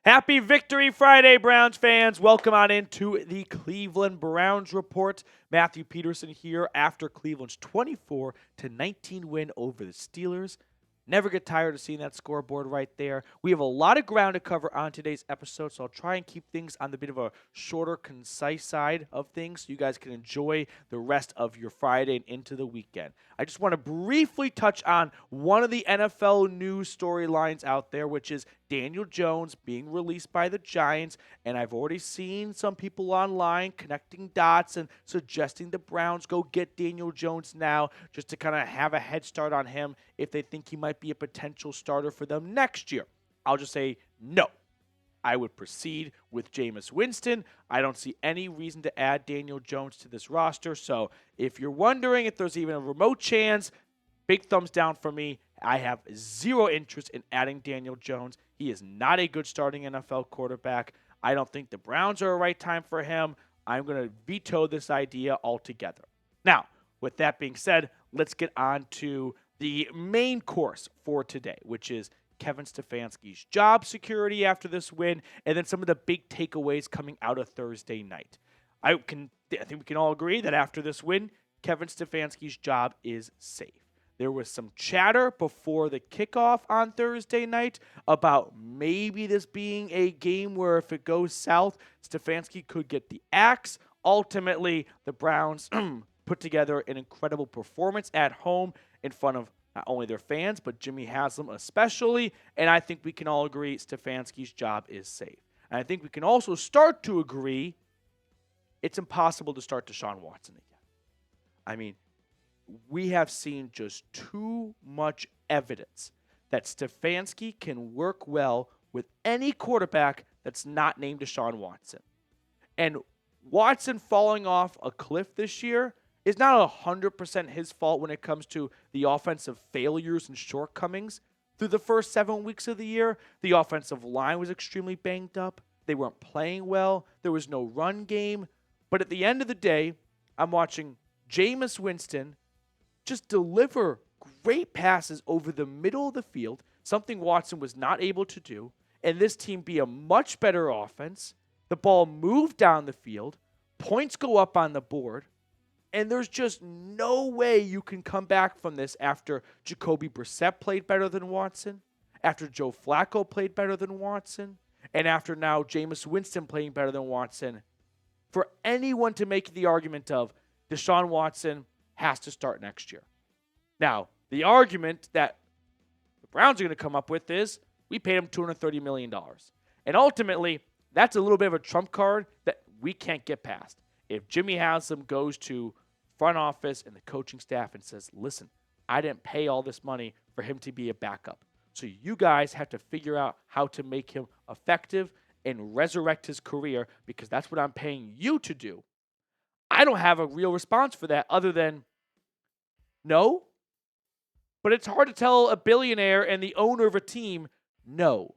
Happy Victory Friday, Browns fans. Welcome on into the Cleveland Browns Report. Matthew Peterson here after Cleveland's 24-19 win over the Steelers. Never get tired of seeing that scoreboard right there. We have a lot of ground to cover on today's episode, so I'll try and keep things on the bit of a shorter, concise side of things so you guys can enjoy the rest of your Friday and into the weekend. I just want to briefly touch on one of the NFL news storylines out there, which is Daniel Jones being released by the Giants, and I've already seen some people online connecting dots and suggesting the Browns go get Daniel Jones now just to kind of have a head start on him if they think he might be a potential starter for them next year. I'll just say no. I would proceed with Jameis Winston. I don't see any reason to add Daniel Jones to this roster. So if you're wondering if there's even a remote chance, big thumbs down for me. I have zero interest in adding Daniel Jones. He is not a good starting NFL quarterback. I don't think the Browns are a right time for him. I'm going to veto this idea altogether. Now, with that being said, let's get on to the main course for today, which is Kevin Stefanski's job security after this win, and then some of the big takeaways coming out of Thursday night. I think we can all agree that after this win, Kevin Stefanski's job is safe. There was some chatter before the kickoff on Thursday night about maybe this being a game where if it goes south, Stefanski could get the axe. Ultimately, the Browns put together an incredible performance at home in front of not only their fans, but Jimmy Haslam especially. And I think we can all agree Stefanski's job is safe. And I think we can also start to agree it's impossible to start Deshaun Watson again. I mean, we have seen just too much evidence that Stefanski can work well with any quarterback that's not named Deshaun Watson. And Watson falling off a cliff this year is not 100% his fault when it comes to the offensive failures and shortcomings. Through the first 7 weeks of the year, the offensive line was extremely banged up. They weren't playing well. There was no run game. But at the end of the day, I'm watching Jameis Winston just deliver great passes over the middle of the field, something Watson was not able to do, and this team be a much better offense. The ball moved down the field, points go up on the board, and there's just no way you can come back from this after Jacoby Brissett played better than Watson, after Joe Flacco played better than Watson, and after now Jameis Winston playing better than Watson. For anyone to make the argument of Deshaun Watson has to start next year. Now, the argument that the Browns are going to come up with is we paid him $230 million. And ultimately, that's a little bit of a trump card that we can't get past. If Jimmy Haslam goes to front office and the coaching staff and says, listen, I didn't pay all this money for him to be a backup. So you guys have to figure out how to make him effective and resurrect his career because that's what I'm paying you to do. I don't have a real response for that other than no. But it's hard to tell a billionaire and the owner of a team no.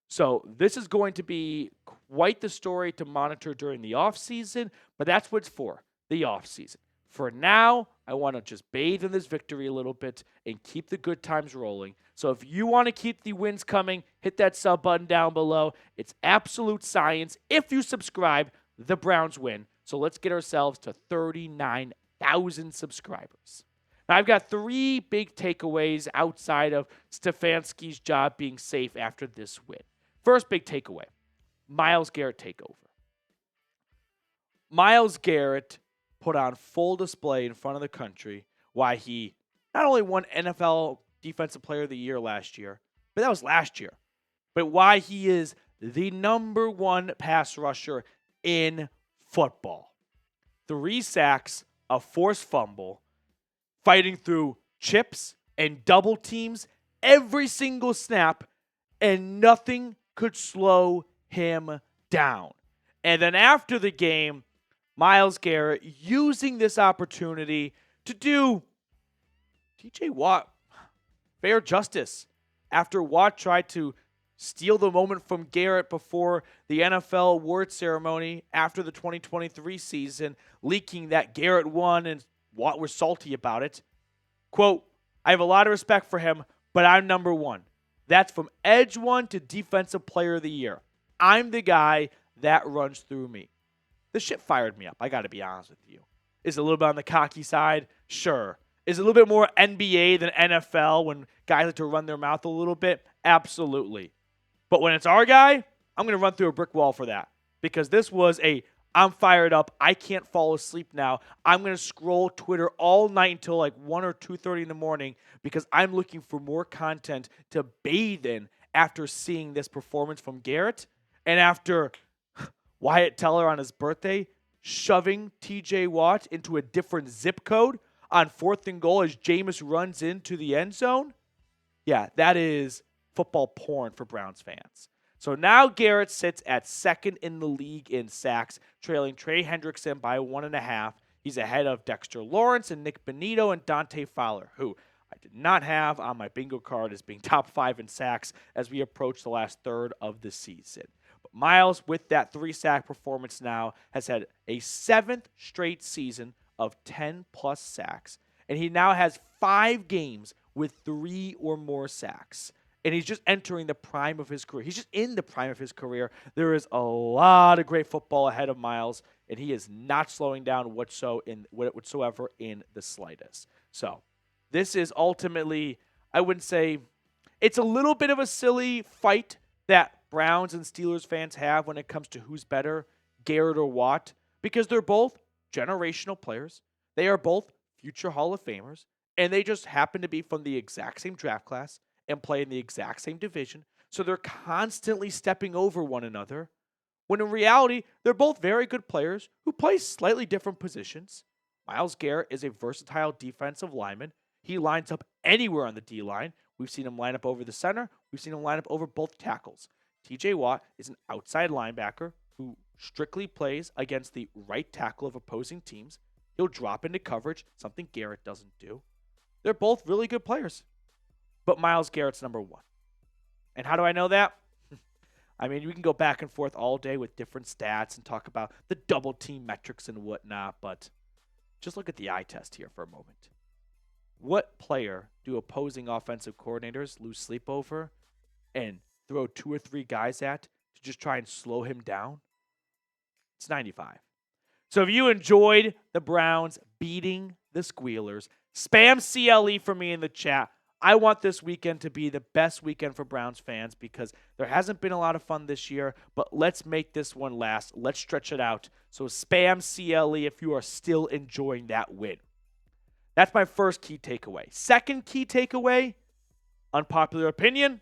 So this is going to be quite the story to monitor during the offseason, but that's what it's for, the offseason. For now, I want to just bathe in this victory a little bit and keep the good times rolling. So if you want to keep the wins coming, hit that sub button down below. It's absolute science. If you subscribe, the Browns win. So let's get ourselves to 39,000 subscribers. Now, I've got three big takeaways outside of Stefanski's job being safe after this win. First big takeaway, Myles Garrett takeover. Myles Garrett put on full display in front of the country why he not only won NFL Defensive Player of the Year last year, but that was last year, but why he is the number one pass rusher in football. 3 sacks, a forced fumble, fighting through chips and double teams every single snap, and nothing could slow him down. And then after the game, Myles Garrett using this opportunity to do TJ Watt fair justice after Watt tried to steal the moment from Garrett before the NFL award ceremony after the 2023 season, leaking that Garrett won and Watt was salty about it. Quote, I have a lot of respect for him, but I'm number one. That's from Edge 1 to Defensive Player of the Year. I'm the guy that runs through me. The shit fired me up. I got to be honest with you. Is it a little bit on the cocky side? Sure. Is it a little bit more NBA than NFL when guys like to run their mouth a little bit? Absolutely. But when it's our guy, I'm going to run through a brick wall for that. Because this was I'm fired up. I can't fall asleep now. I'm going to scroll Twitter all night until like 1 or 2:30 in the morning because I'm looking for more content to bathe in after seeing this performance from Garrett and after Wyatt Teller on his birthday shoving TJ Watt into a different zip code on 4th and goal as Jameis runs into the end zone. Yeah, that is football porn for Browns fans. So now Garrett sits at 2nd in the league in sacks, trailing Trey Hendrickson by 1.5. He's ahead of Dexter Lawrence and Nik Bonitto and Dante Fowler, who I did not have on my bingo card as being top 5 in sacks as we approach the last third of the season. But Myles, with that 3-sack performance now, has had a 7th straight season of 10-plus sacks, and he now has 5 games with 3 or more sacks. And he's just entering the prime of his career. He's just in the prime of his career. There is a lot of great football ahead of Myles, and he is not slowing down whatsoever in the slightest. So this is ultimately, I wouldn't say, it's a little bit of a silly fight that Browns and Steelers fans have when it comes to who's better, Garrett or Watt, because they're both generational players. They are both future Hall of Famers, and they just happen to be from the exact same draft class and play in the exact same division. So they're constantly stepping over one another, when in reality, they're both very good players who play slightly different positions. Myles Garrett is a versatile defensive lineman. He lines up anywhere on the D-line. We've seen him line up over the center. We've seen him line up over both tackles. TJ Watt is an outside linebacker who strictly plays against the right tackle of opposing teams. He'll drop into coverage, something Garrett doesn't do. They're both really good players. But Myles Garrett's number 1. And how do I know that? I mean, we can go back and forth all day with different stats and talk about the double team metrics and whatnot, but just look at the eye test here for a moment. What player do opposing offensive coordinators lose sleep over and throw 2 or 3 guys at to just try and slow him down? It's 95. So if you enjoyed the Browns beating the Squealers, spam CLE for me in the chat. I want this weekend to be the best weekend for Browns fans because there hasn't been a lot of fun this year, but let's make this one last. Let's stretch it out. So spam CLE if you are still enjoying that win. That's my first key takeaway. Second key takeaway, unpopular opinion,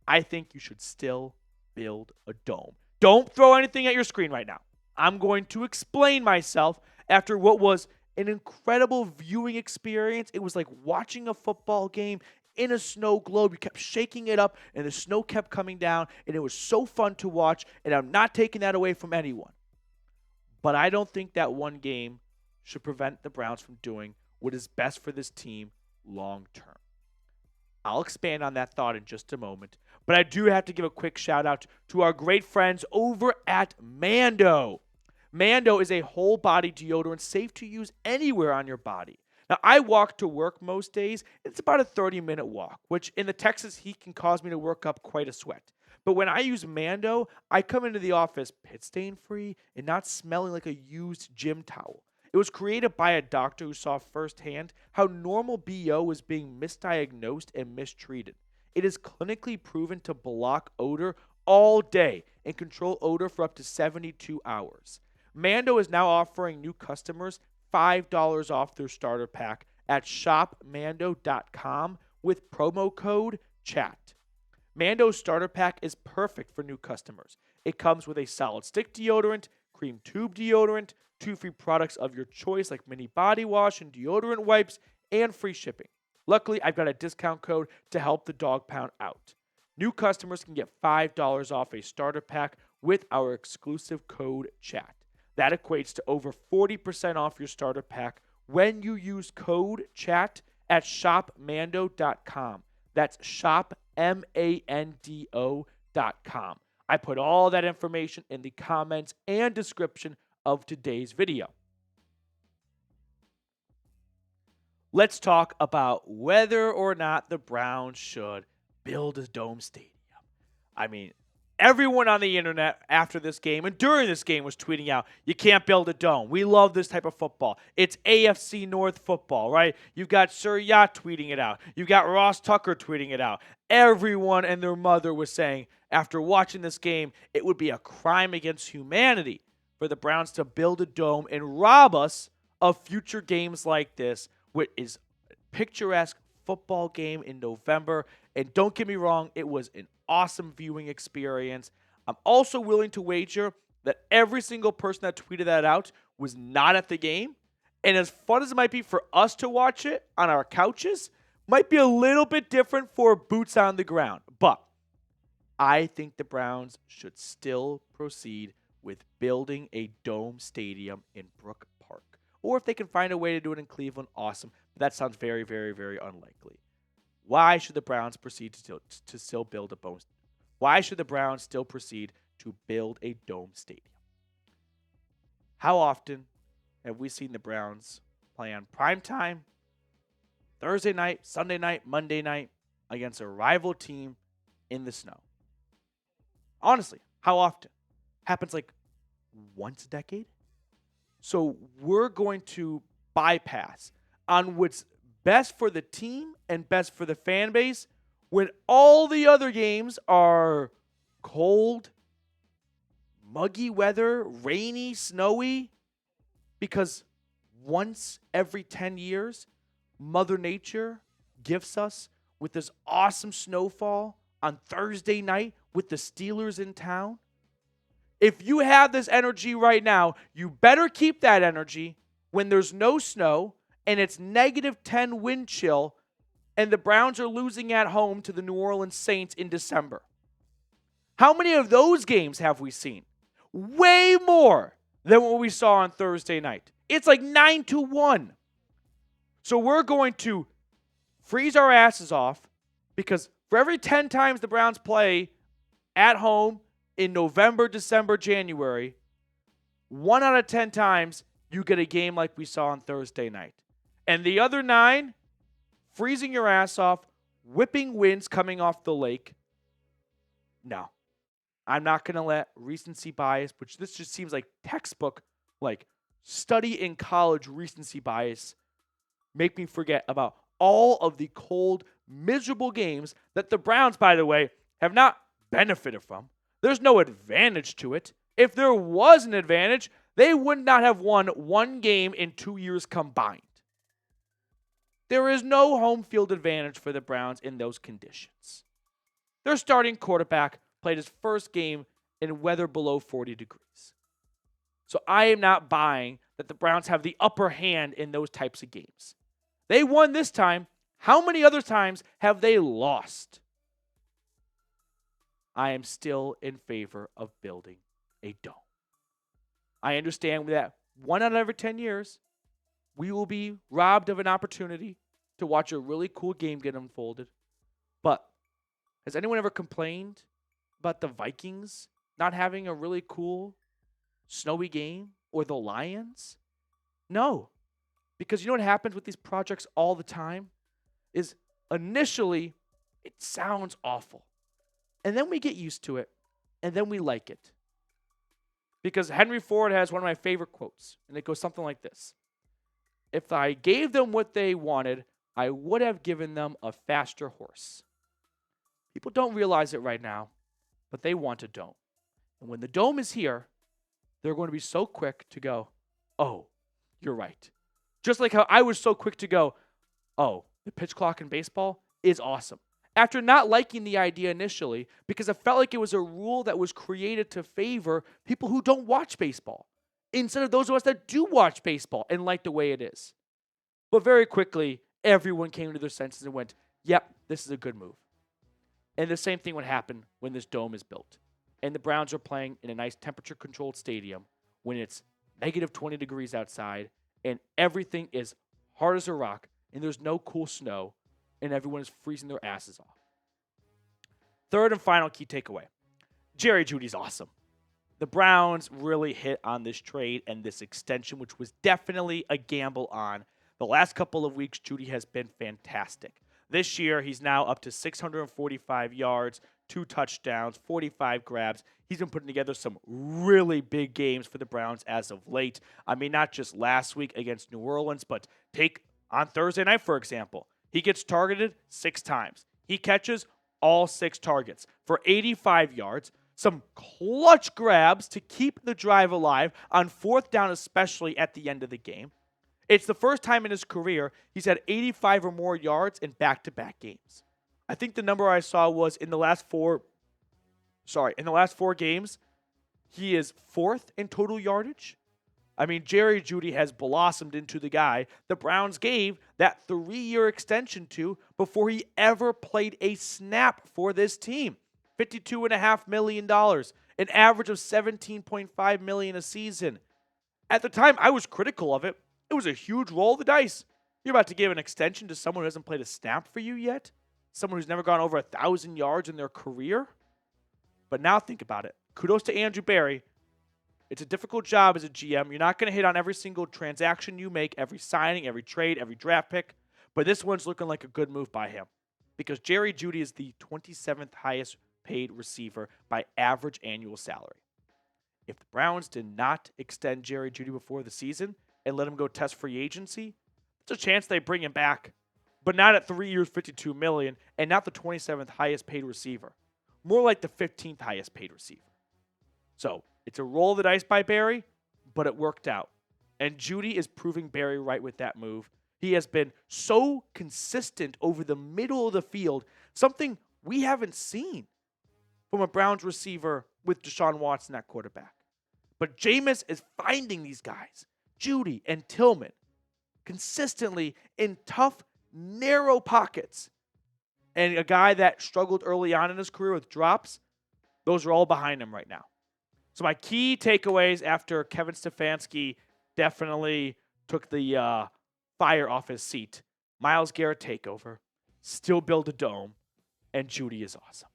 I think you should still build a dome. Don't throw anything at your screen right now. I'm going to explain myself after what was an incredible viewing experience. It was like watching a football game in a snow globe. You kept shaking it up, and the snow kept coming down, and it was so fun to watch, and I'm not taking that away from anyone. But I don't think that one game should prevent the Browns from doing what is best for this team long term. I'll expand on that thought in just a moment, but I do have to give a quick shout out to our great friends over at Mando. Mando is a whole body deodorant safe to use anywhere on your body. Now, I walk to work most days. It's about a 30-minute walk, which in the Texas heat can cause me to work up quite a sweat. But when I use Mando, I come into the office pit stain free and not smelling like a used gym towel. It was created by a doctor who saw firsthand how normal BO was being misdiagnosed and mistreated. It is clinically proven to block odor all day and control odor for up to 72 hours. Mando is now offering new customers $5 off their starter pack at shopmando.com with promo code CHAT. Mando's starter pack is perfect for new customers. It comes with a solid stick deodorant, cream tube deodorant, 2 free products of your choice like mini body wash and deodorant wipes, and free shipping. Luckily, I've got a discount code to help the dog pound out. New customers can get $5 off a starter pack with our exclusive code CHAT. That equates to over 40% off your starter pack when you use code CHAT at shopmando.com. That's shopmando.com. I put all that information in the comments and description of today's video. Let's talk about whether or not the Browns should build a dome stadium. I mean, Everyone on the internet after this game and during this game was tweeting out, you can't build a dome. We love this type of football. It's AFC North football, right? You've got Sir Yacht tweeting it out. You've got Ross Tucker tweeting it out. Everyone and their mother was saying, after watching this game, it would be a crime against humanity for the Browns to build a dome and rob us of future games like this, which is a picturesque football game in November. And don't get me wrong, it was an awesome viewing experience. I'm also willing to wager that every single person that tweeted that out was not at the game. And as fun as it might be for us to watch it on our couches, might be a little bit different for boots on the ground. But I think the Browns should still proceed with building a dome stadium in Brook Park. Or if they can find a way to do it in Cleveland, awesome. But that sounds very, very, very unlikely. Why should the Browns proceed to still build a dome? Why should the Browns still proceed to build a dome stadium? How often have we seen the Browns play on primetime, Thursday night, Sunday night, Monday night against a rival team in the snow? Honestly, how often? Happens like once a decade? So we're going to bypass on what's best for the team and best for the fan base when all the other games are cold, muggy weather, rainy, snowy, because once every 10 years, Mother Nature gifts us with this awesome snowfall on Thursday night with the Steelers in town. If you have this energy right now, you better keep that energy when there's no snow and it's -10 wind chill and the Browns are losing at home to the New Orleans Saints in December. How many of those games have we seen? Way more than what we saw on Thursday night. It's like 9-1. So we're going to freeze our asses off because for every 10 times the Browns play at home in November, December, January, 1 out of 10 times you get a game like we saw on Thursday night. And the other 9, freezing your ass off, whipping winds coming off the lake. No, I'm not going to let recency bias, which this just seems like textbook, like study in college recency bias, make me forget about all of the cold, miserable games that the Browns, by the way, have not benefited from. There's no advantage to it. If there was an advantage, they would not have won one game in 2 years combined. There is no home field advantage for the Browns in those conditions. Their starting quarterback played his first game in weather below 40 degrees. So I am not buying that the Browns have the upper hand in those types of games. They won this time. How many other times have they lost? I am still in favor of building a dome. I understand that 1 out of every 10 years, we will be robbed of an opportunity to watch a really cool game get unfolded. But has anyone ever complained about the Vikings not having a really cool, snowy game or the Lions? No. Because you know what happens with these projects all the time? Is initially, it sounds awful. And then we get used to it. And then we like it. Because Henry Ford has one of my favorite quotes. And it goes something like this. If I gave them what they wanted, I would have given them a faster horse. People don't realize it right now, but they want a dome. And when the dome is here, they're going to be so quick to go, oh, you're right. Just like how I was so quick to go, oh, the pitch clock in baseball is awesome. After not liking the idea initially, because I felt like it was a rule that was created to favor people who don't watch baseball, instead of those of us that do watch baseball and like the way it is. But very quickly, everyone came to their senses and went, yep, this is a good move. And the same thing would happen when this dome is built. And the Browns are playing in a nice temperature-controlled stadium when it's -20 degrees outside and everything is hard as a rock and there's no cool snow and everyone is freezing their asses off. Third and final key takeaway. Jerry Jeudy's awesome. The Browns really hit on this trade and this extension, which was definitely a gamble on. The last couple of weeks, Jeudy has been fantastic. This year, he's now up to 645 yards, 2 touchdowns, 45 grabs. He's been putting together some really big games for the Browns as of late. I mean, not just last week against New Orleans, but take on Thursday night, for example. He gets targeted 6 times. He catches all 6 targets for 85 yards. Some clutch grabs to keep the drive alive on 4th down, especially at the end of the game. It's the first time in his career he's had 85 or more yards in back-to-back games. I think the number I saw was in the last 4 games, he is 4th in total yardage. I mean, Jerry Jeudy has blossomed into the guy the Browns gave that 3-year extension to before he ever played a snap for this team. $52.5 million, an average of $17.5 million a season. At the time, I was critical of it. It was a huge roll of the dice. You're about to give an extension to someone who hasn't played a snap for you yet? Someone who's never gone over 1,000 yards in their career? But now think about it. Kudos to Andrew Berry. It's a difficult job as a GM. You're not going to hit on every single transaction you make, every signing, every trade, every draft pick. But this one's looking like a good move by him. Because Jerry Jeudy is the 27th highest paid receiver by average annual salary. If the Browns did not extend Jerry Jeudy before the season and let him go test free agency, there's a chance they bring him back. But not at 3 years, $52 million, and not the 27th highest paid receiver. More like the 15th highest paid receiver. So, it's a roll of the dice by Barry, but it worked out. And Jeudy is proving Barry right with that move. He has been so consistent over the middle of the field, something we haven't seen from a Browns receiver with Deshaun Watson at quarterback. But Jameis is finding these guys, Jeudy and Tillman, consistently in tough, narrow pockets. And a guy that struggled early on in his career with drops, those are all behind him right now. So my key takeaways after Kevin Stefanski definitely took the fire off his seat. Myles Garrett takeover, still build a dome, and Jeudy is awesome.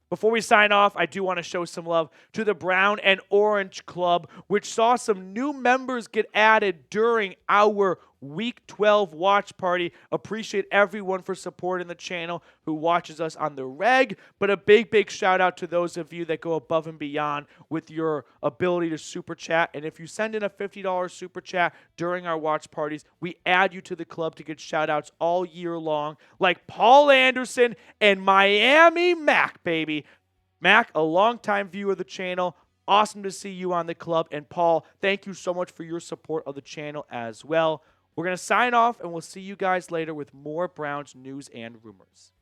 Before we sign off, I do want to show some love to the Brown and Orange Club, which saw some new members get added during our Week 12 watch party. Appreciate everyone for supporting the channel who watches us on the reg, but a big, big shout out to those of you that go above and beyond with your ability to super chat. And if you send in a $50 super chat during our watch parties, we add you to the club to get shout outs all year long, like Paul Anderson and Miami Mac, baby. Mac, a longtime viewer of the channel. Awesome to see you on the club. And Paul, thank you so much for your support of the channel as well. We're going to sign off, and we'll see you guys later with more Browns news and rumors.